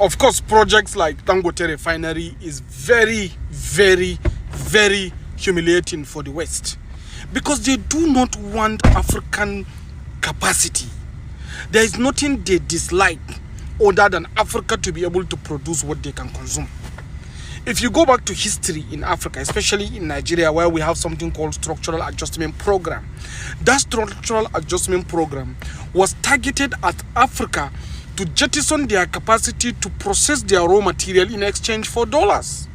Of course, projects like Dangote Refinery is very, very, very humiliating for the West, because they do not want African capacity. There is nothing they dislike other than Africa to be able to produce what they can consume. If you go back to history in Africa, especially in Nigeria, where we have something called structural adjustment program, that structural adjustment program was targeted at Africa to jettison their capacity to process their raw material in exchange for dollars.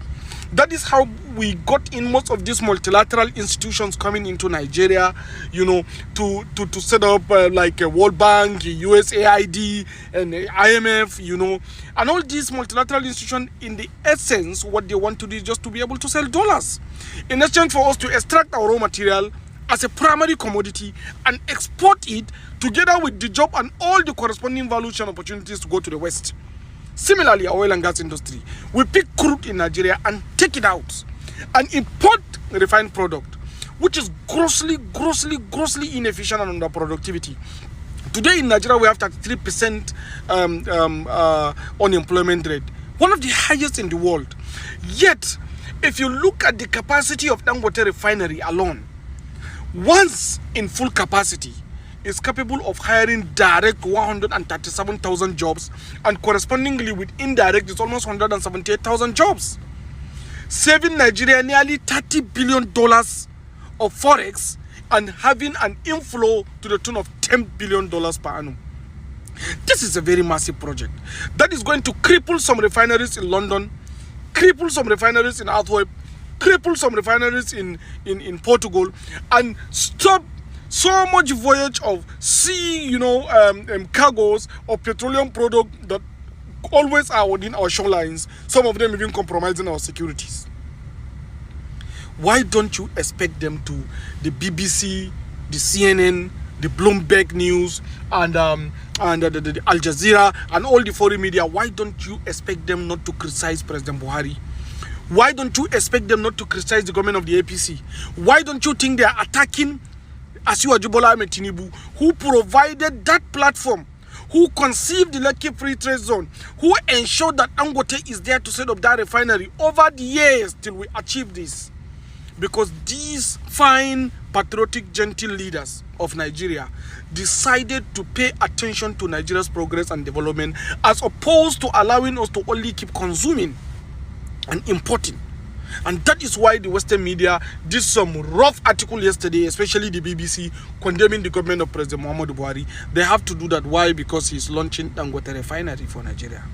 That is how we got in most of these multilateral institutions coming into Nigeria, you know, to set up like a World Bank, USAID, and IMF, you know. And all these multilateral institutions, in the essence, what they want to do is just to be able to sell dollars in exchange for us to extract our raw material as a primary commodity and export it together with the job and all the corresponding values and opportunities to go to the West. Similarly, our oil and gas industry, we pick crude in Nigeria and take it out and import refined product, which is grossly inefficient and under productivity. Today in Nigeria, we have 33% unemployment rate, one of the highest in the world. Yet, if you look at the capacity of Dangote Refinery alone, once in full capacity, is capable of hiring direct 137,000 jobs, and correspondingly with indirect is almost 178,000 jobs, saving Nigeria nearly $30 billion of forex and having an inflow to the tune of $10 billion per annum. This is a very massive project that is going to cripple some refineries in London, cripple some refineries in Antwerp, cripple some refineries in Portugal, and stop so much voyage of sea, you know, cargoes of petroleum products that always are within our shorelines, some of them even compromising our securities. Why don't you expect them to, the BBC, the CNN, the Bloomberg News, and the Al Jazeera, and all the foreign media, why don't you expect them not to criticize President Buhari? Why don't you expect them not to criticize the government of the APC? Why don't you think they are attacking Asiwaju Bola Ahmed Tinubu, who provided that platform, who conceived the Lekki Free Trade Zone, who ensured that Dangote is there to set up that refinery over the years till we achieve this? Because these fine, patriotic, gentle leaders of Nigeria decided to pay attention to Nigeria's progress and development, as opposed to allowing us to only keep consuming and importing. And that is why the Western media did some rough article yesterday, especially the BBC, condemning the government of President Muhammadu Buhari. They have to do that. Why? Because he's launching Dangote Refinery for Nigeria.